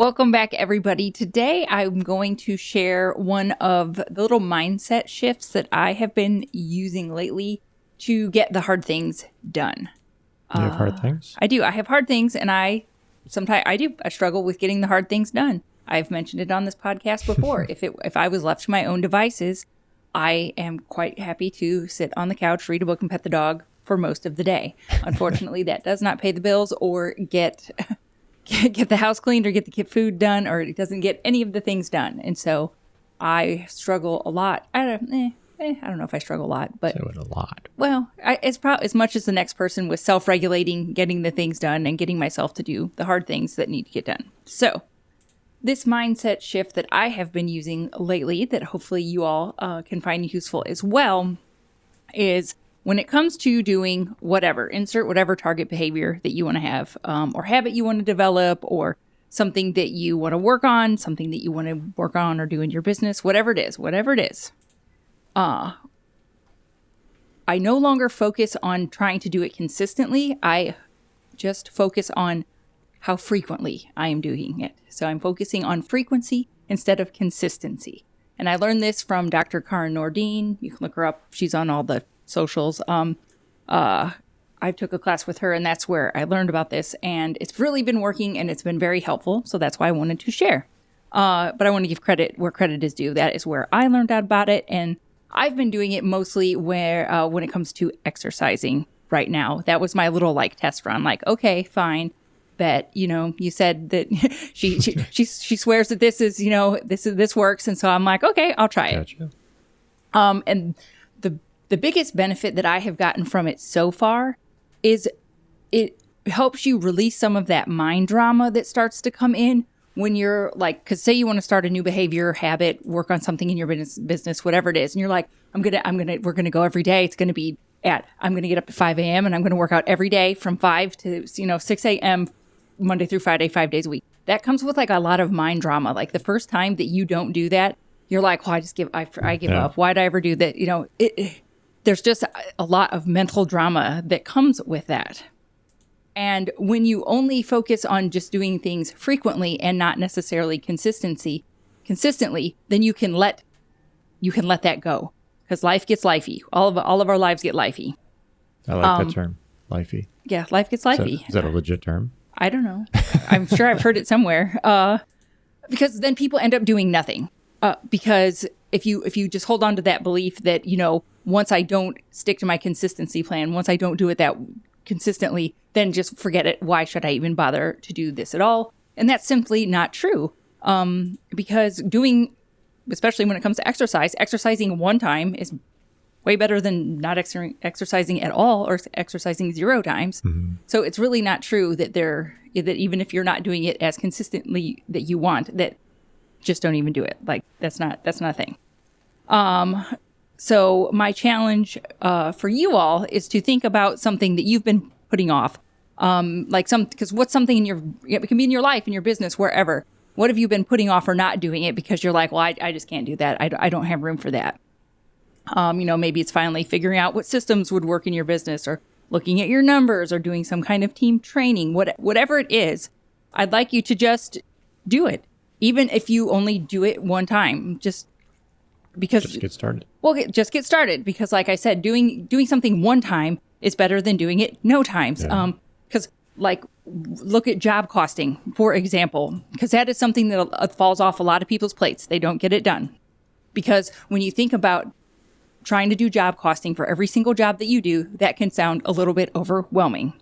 Welcome back, everybody. Today, I'm going to share one of the little mindset shifts that I have been using lately to get the hard things done. You have hard things? I do. I have hard things, and I struggle with getting the hard things done. I've mentioned it on this podcast before. If I was left to my own devices, I am quite happy to sit on the couch, read a book, and pet the dog for most of the day. Unfortunately, that does not pay the bills or get the house cleaned or get the kid food done, or it doesn't get any of the things done. And so I struggle a lot. I don't know if I struggle a lot, but So a lot. Well, it's probably as much as the next person with self-regulating, getting the things done and getting myself to do the hard things that need to get done. So this mindset shift that I have been using lately that hopefully you all can find useful as well is when it comes to doing whatever, insert whatever target behavior that you want to have or habit you want to develop or something that you want to work on, something that you want to work on or do in your business, whatever it is. I no longer focus on trying to do it consistently. I just focus on how frequently I am doing it. So I'm focusing on frequency instead of consistency. And I learned this from Dr. Karen Nordine. You can look her up. She's on all the socials. I took a class with her, and that's where I learned about this. And it's really been working, and it's been very helpful. So that's why I wanted to share. But I want to give credit where credit is due. That is where I learned out about it. And I've been doing it mostly when it comes to exercising right now. That was my little test run. Okay, fine. Bet, you said that she swears that this works. And so I'm like, okay, I'll try it. Gotcha. And the biggest benefit that I have gotten from it so far is it helps you release some of that mind drama that starts to come in when you're because say you want to start a new behavior, habit, work on something in your business, whatever it is. And you're like, we're going to go every day. It's going to be I'm going to get up at 5 a.m. and I'm going to work out every day from 5 to, 6 a.m. Monday through Friday, 5 days a week. That comes with a lot of mind drama. The first time that you don't do that, you're like, well, I give up. Why'd I ever do that? There's just a lot of mental drama that comes with that. And when you only focus on just doing things frequently and not necessarily consistently, then you can let that go because life gets lifey. All of our lives get lifey. I like that term, lifey. Yeah, life gets lifey. Is that a legit term? I don't know. I'm sure I've heard it somewhere. Because then people end up doing nothing. Because if you just hold on to that belief that, once I don't stick to my consistency plan, once I don't do it that consistently, then just forget it. Why should I even bother to do this at all? And that's simply not true. Because especially when it comes to exercising one time is way better than not exercising at all or exercising 0 times. Mm-hmm. So it's really not true that even if you're not doing it as consistently that you want, that just don't even do it. That's not a thing. So my challenge for you all is to think about something that you've been putting off. Because what's something it can be in your life, in your business, wherever. What have you been putting off or not doing it because you're like, well, I just can't do that. I don't have room for that. Maybe it's finally figuring out what systems would work in your business or looking at your numbers or doing some kind of team training, whatever it is. I'd like you to just do it. Even if you only do it one time, just get started. Well, just get started because like I said, doing something one time is better than doing it no times. Yeah. Because look at job costing, for example, because that is something that falls off a lot of people's plates. They don't get it done. Because when you think about trying to do job costing for every single job that you do, that can sound a little bit overwhelming.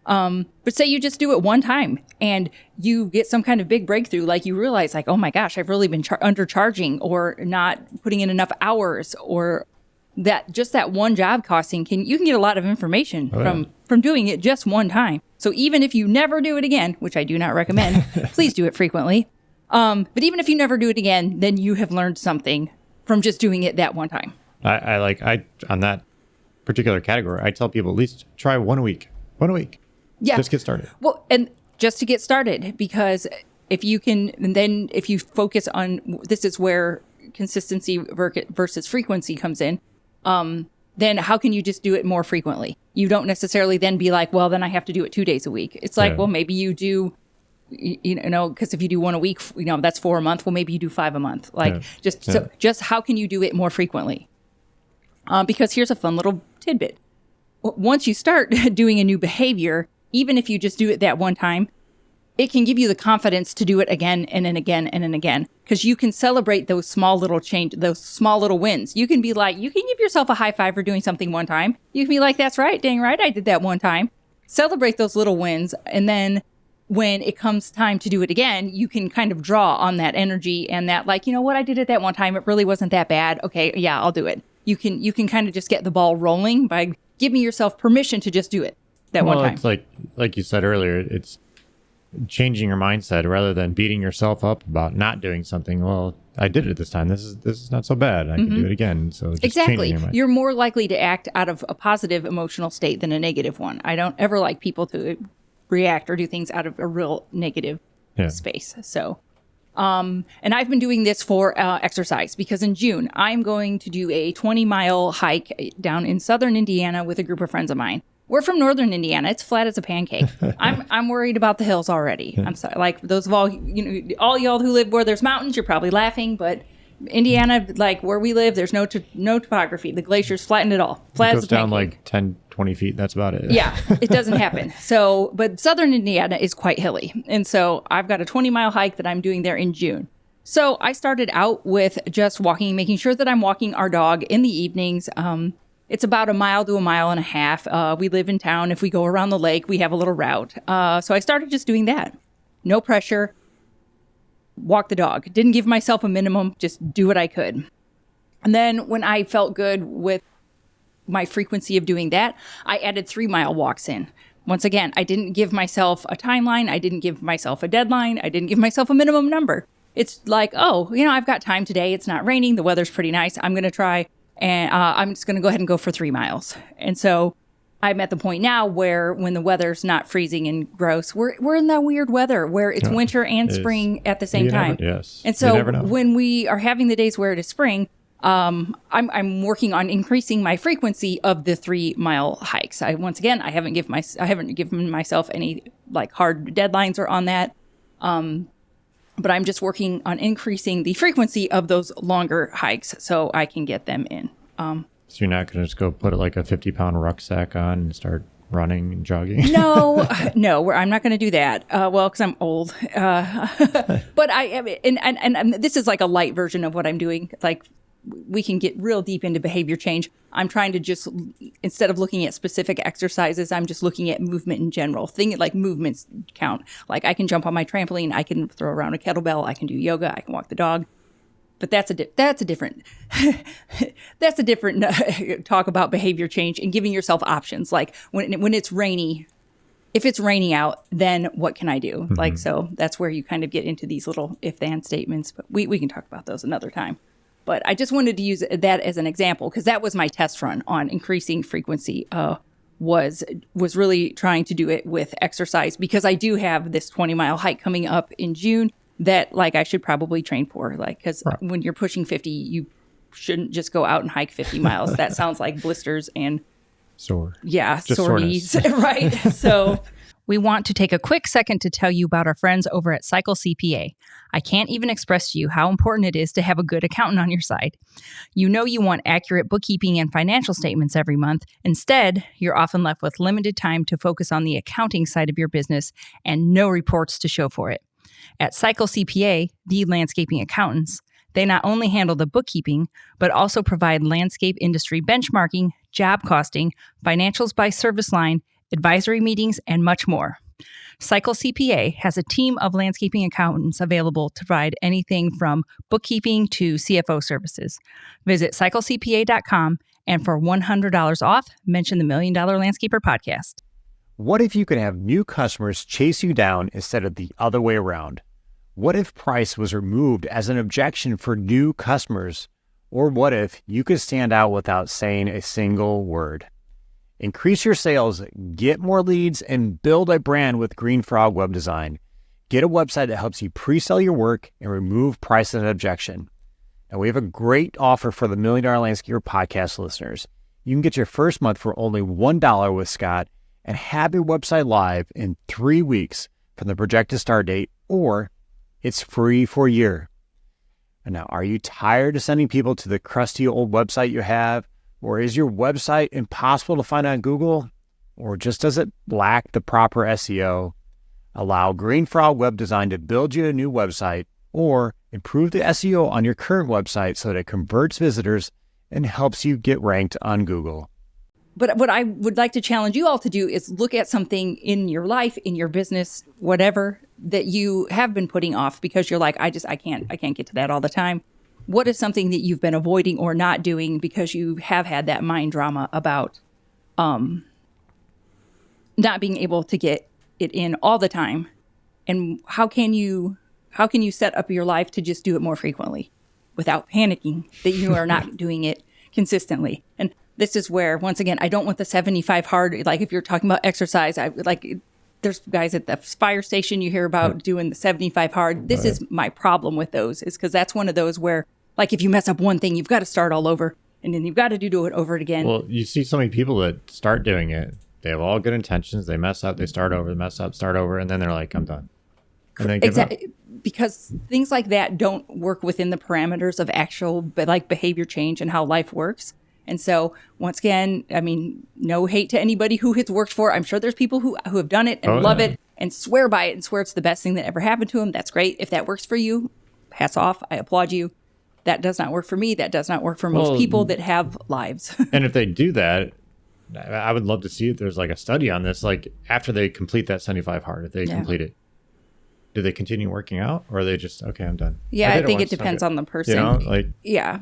But say you just do it one time and you get some kind of big breakthrough, you realize oh my gosh, I've really been undercharging or not putting in enough hours, or that one job costing you can get a lot of information from doing it just one time. So even if you never do it again, which I do not recommend, please do it frequently. But even if you never do it again, then you have learned something from just doing it that one time. I on that particular category, I tell people at least try 1 week. 1 week. Yeah. Just get started. Well, and just to get started, because if you focus on, this is where consistency versus frequency comes in, then how can you just do it more frequently? You don't necessarily then be like, well, then I have to do it 2 days a week. It's well, maybe you do You know, because if you do one a week, you know, that's 4 a month. Well, maybe you do 5 a month. Like Yeah. just how can you do it more frequently? Because here's a fun little tidbit. Once you start doing a new behavior, even if you just do it that one time, it can give you the confidence to do it again and then again and then again. Because you can celebrate those small little those small little wins. You can be like, you can give yourself a high five for doing something one time. You can be like, that's right, dang right, I did that one time. Celebrate those little wins, and then when it comes time to do it again, you can kind of draw on that energy and that, like, you know what, I did it that one time. It really wasn't that bad. Okay, yeah, I'll do it. You can kind of just get the ball rolling by giving yourself permission to just do it that one time. It's like you said earlier, it's changing your mindset rather than beating yourself up about not doing something. Well, I did it this time. This is not so bad. I can do it again. So just Exactly. changing your mind. You're more likely to act out of a positive emotional state than a negative one. I don't ever like people to react or do things out of a real negative space. So, and I've been doing this for exercise because in June, I'm going to do a 20-mile hike down in southern Indiana with a group of friends of mine. We're from northern Indiana. It's flat as a pancake. I'm worried about the hills already. I'm sorry. Like those of all, all y'all who live where there's mountains, you're probably laughing, but Indiana, like where we live, there's no topography. The glaciers flatten it all. Flat It as goes a pancake. down like 10, 20 feet. That's about it. Yeah, it doesn't happen. So, but southern Indiana is quite hilly. And so I've got a 20-mile hike that I'm doing there in June. So I started out with just walking, making sure that I'm walking our dog in the evenings. It's about a mile to a mile and a half. We live in town. If we go around the lake, we have a little route. So I started just doing that. No pressure. Walk the dog. Didn't give myself a minimum, just do what I could. And then when I felt good with my frequency of doing that, I added 3-mile walks in. Once again, I didn't give myself a timeline. I didn't give myself a deadline. I didn't give myself a minimum number. It's like, oh, I've got time today. It's not raining. The weather's pretty nice. I'm going to try, and I'm just going to go ahead and go for 3 miles. And so I'm at the point now where when the weather's not freezing and gross, we're in that weird weather where it's winter and spring at the same time. Yes. And so when we are having the days where it is spring, I'm working on increasing my frequency of the 3-mile hikes. I haven't given myself any like hard deadlines or on that. But I'm just working on increasing the frequency of those longer hikes so I can get them in. So you're not going to just go put like a 50-pound rucksack on and start running and jogging? No, I'm not going to do that. Because I'm old. But and this is like a light version of what I'm doing. Like we can get real deep into behavior change. I'm trying to just, instead of looking at specific exercises, I'm just looking at movement in general. Like movements count. Like I can jump on my trampoline. I can throw around a kettlebell. I can do yoga. I can walk the dog. But that's a different talk about behavior change and giving yourself options. Like when it's rainy, if it's raining out, then what can I do? Mm-hmm. Like, so that's where you kind of get into these little if-then statements, but we can talk about those another time. But I just wanted to use that as an example because that was my test run on increasing frequency, was really trying to do it with exercise because I do have this 20-mile hike coming up in June that like I should probably train for, like, because when you're pushing 50, you shouldn't just go out and hike 50 miles. That sounds like blisters and sore knees, right? So we want to take a quick second to tell you about our friends over at Cycle CPA. I can't even express to you how important it is to have a good accountant on your side. You want accurate bookkeeping and financial statements every month. Instead, you're often left with limited time to focus on the accounting side of your business and no reports to show for it. At Cycle CPA, the landscaping accountants, they not only handle the bookkeeping, but also provide landscape industry benchmarking, job costing, financials by service line, advisory meetings, and much more. Cycle CPA has a team of landscaping accountants available to provide anything from bookkeeping to CFO services. Visit cyclecpa.com and for $100 off, mention the $1 Million Landscaper podcast. What if you could have new customers chase you down instead of the other way around? What if price was removed as an objection for new customers? Or what if you could stand out without saying a single word? Increase your sales, get more leads, and build a brand with Green Frog Web Design. Get a website that helps you pre-sell your work and remove price as an objection. Now, we have a great offer for the $1 Million Landscaper podcast listeners. You can get your first month for only $1 with Scott and have your website live in 3 weeks from the projected start date, or it's free for a year. And now, are you tired of sending people to the crusty old website you have? Or is your website impossible to find on Google? Or just does it lack the proper SEO? Allow Green Frog Web Design to build you a new website, or improve the SEO on your current website so that it converts visitors and helps you get ranked on Google. But what I would like to challenge you all to do is look at something in your life, in your business, whatever, that you have been putting off because you're like, I can't get to that all the time. What is something that you've been avoiding or not doing because you have had that mind drama about not being able to get it in all the time? And how can you set up your life to just do it more frequently without panicking that you are not doing it consistently? And this is where, once again, I don't want the 75 hard. Like if you're talking about exercise, there's guys at the fire station you hear about doing the 75 hard. This is my problem with those, is because that's one of those where, like, if you mess up one thing, you've got to start all over, and then you've got to do it over again. Well, you see so many people that start doing it. They have all good intentions. They mess up, they start over, mess up, start over, and then they're like, I'm done. And they give up. Because things like that don't work within the parameters of actual behavior change and how life works. And so, once again, I mean, no hate to anybody who it's worked for. I'm sure there's people who have done it and love it and swear by it and swear it's the best thing that ever happened to them. That's great. If that works for you, hats off. I applaud you. That does not work for me. That does not work for most people that have lives. And if they do that, I would love to see if there's like a study on this. Like after they complete that 75 hard, if they complete it, do they continue working out, or are they just, okay, I'm done? Yeah, I think it depends on the person. You know, yeah.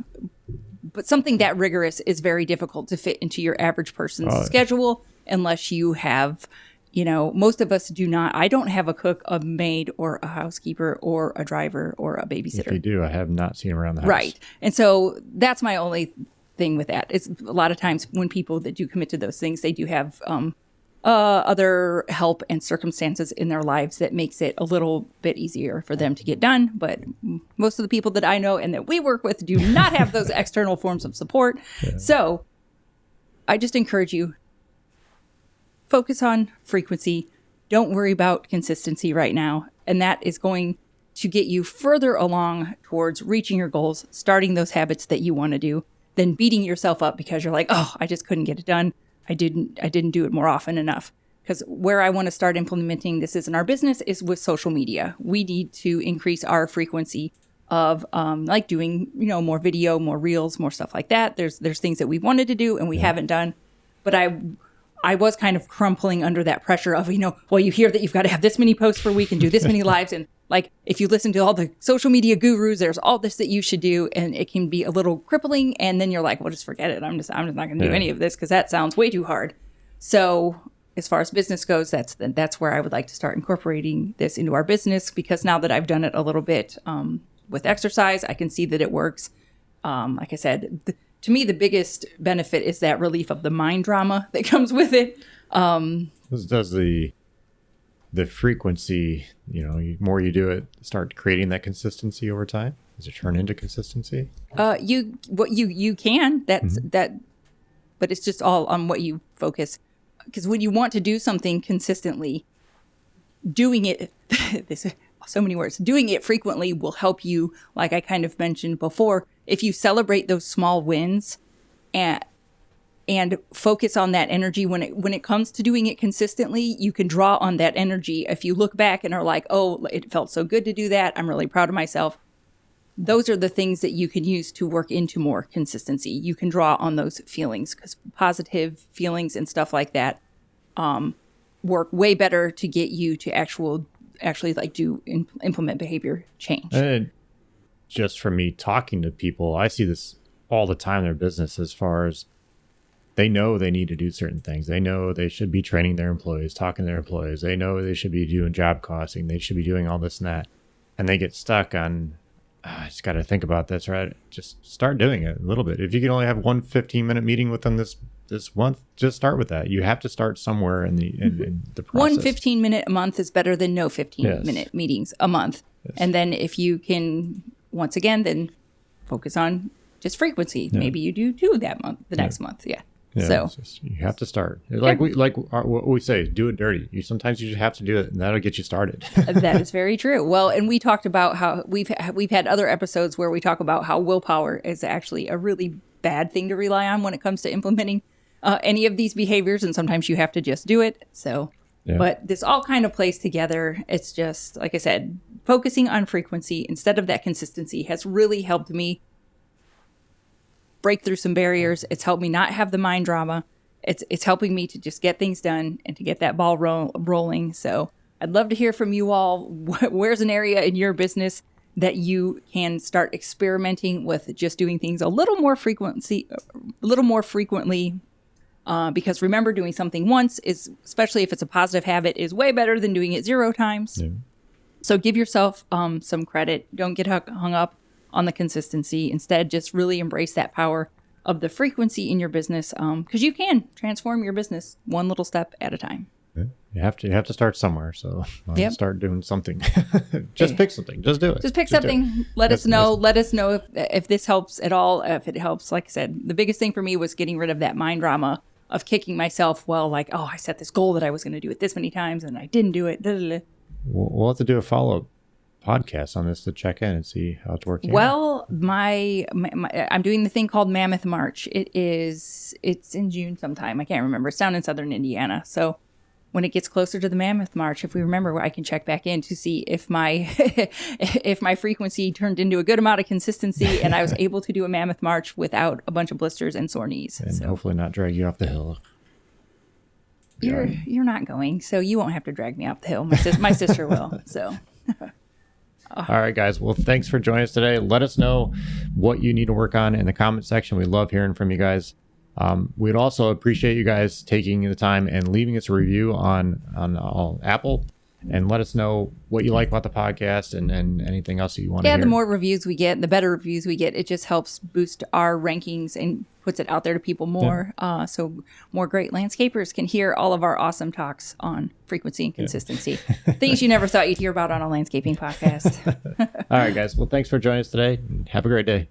But something that rigorous is very difficult to fit into your average person's schedule unless you have, most of us do not. I don't have a cook, a maid, or a housekeeper, or a driver, or a babysitter. If you do, I have not seen them around the house. Right. And so that's my only thing with that. It's a lot of times when people that do commit to those things, they do have other help and circumstances in their lives that makes it a little bit easier for them to get done. But most of the people that I know and that we work with do not have those external forms of support. Yeah. So I just encourage you, focus on frequency. Don't worry about consistency right now. And that is going to get you further along towards reaching your goals, starting those habits that you want to do, than beating yourself up because you're like, oh, I just couldn't get it done. I didn't do it more often enough. Because where I want to start implementing this in our business is with social media. We need to increase our frequency of doing, more video, more reels, more stuff like that. There's things that we wanted to do and we haven't done. But I was kind of crumpling under that pressure of, you hear that you've got to have this many posts per week and do this many lives. And like, if you listen to all the social media gurus, there's all this that you should do, and it can be a little crippling. And then you're like, well, just forget it. I'm just not going to do any of this because that sounds way too hard. So as far as business goes, that's where I would like to start incorporating this into our business, because now that I've done it a little bit with exercise, I can see that it works. Like I said, to me, the biggest benefit is that relief of the mind drama that comes with it. Does the frequency, more you do it, start creating that consistency over time? Does it turn into consistency? You can. That's that, but it's just all on what you focus. Because when you want to do something consistently, doing it, this is so many words, doing it frequently will help you, like I kind of mentioned before. If you celebrate those small wins and focus on that energy when it comes to doing it consistently, you can draw on that energy. If you look back and are like, oh, it felt so good to do that, I'm really proud of myself. Those are the things that you can use to work into more consistency. You can draw on those feelings, because positive feelings and stuff like that work way better to get you to actually implement behavior change. And just from me talking to people, I see this all the time in their business, as far as they know they need to do certain things. They know they should be training their employees, talking to their employees. They know they should be doing job costing. They should be doing all this and that. And they get stuck on, I just got to think about this, right? Just start doing it a little bit. If you can only have one 15-minute meeting with them this month, just start with that. You have to start somewhere in the process. One 15-minute a month is better than no 15-minute meetings a month. Yes. And then if you can, once again, then focus on just frequency. Yeah. Maybe you do 2 that month, the next month. Yeah. Yeah, So you have to start. What we say, do it dirty. Sometimes you just have to do it, and that'll get you started. that is very true. Well, and we talked about how we've had other episodes where we talk about how willpower is actually a really bad thing to rely on when it comes to implementing any of these behaviors, and sometimes you have to just do it. So, but this all kind of plays together. It's just, like I said, focusing on frequency instead of that consistency has really helped me break through some barriers. It's helped me not have the mind drama. It's helping me to just get things done and to get that ball rolling. So I'd love to hear from you all. Where's an area in your business that you can start experimenting with just doing things a little more frequently? Because remember, doing something once is, especially if it's a positive habit, is way better than doing it 0 times. Yeah. So give yourself some credit. Don't get hung up on the consistency. Instead, just really embrace that power of the frequency in your business, because you can transform your business one little step at a time. Yeah. You have to start somewhere. So start doing something. Just pick something. Just do it. Just pick something. Let us know. Let us know if this helps at all. If it helps, like I said, the biggest thing for me was getting rid of that mind drama of kicking myself. Well, like, oh, I set this goal that I was going to do it this many times and I didn't do it. We'll have to do a follow-up podcast on this to check in and see how it's working. Well, I'm doing the thing called Mammoth March. It's in June sometime. I can't remember. It's down in southern Indiana. So when it gets closer to the Mammoth March, if we remember, I can check back in to see if my if my frequency turned into a good amount of consistency and I was able to do a Mammoth March without a bunch of blisters and sore knees. And hopefully not drag you off the hill. You're not going, so you won't have to drag me up the hill. My sister will. So. All right, guys. Well, thanks for joining us today. Let us know what you need to work on in the comment section. We love hearing from you guys. We'd also appreciate you guys taking the time and leaving us a review on Apple, and let us know what you like about the podcast and anything else that you want to hear. Yeah, the more reviews we get, the better reviews we get. It just helps boost our rankings and puts it out there to people more. Yeah. So more great landscapers can hear all of our awesome talks on frequency and consistency. Things you never thought you'd hear about on a landscaping podcast. All right, guys. Well, thanks for joining us today. Have a great day.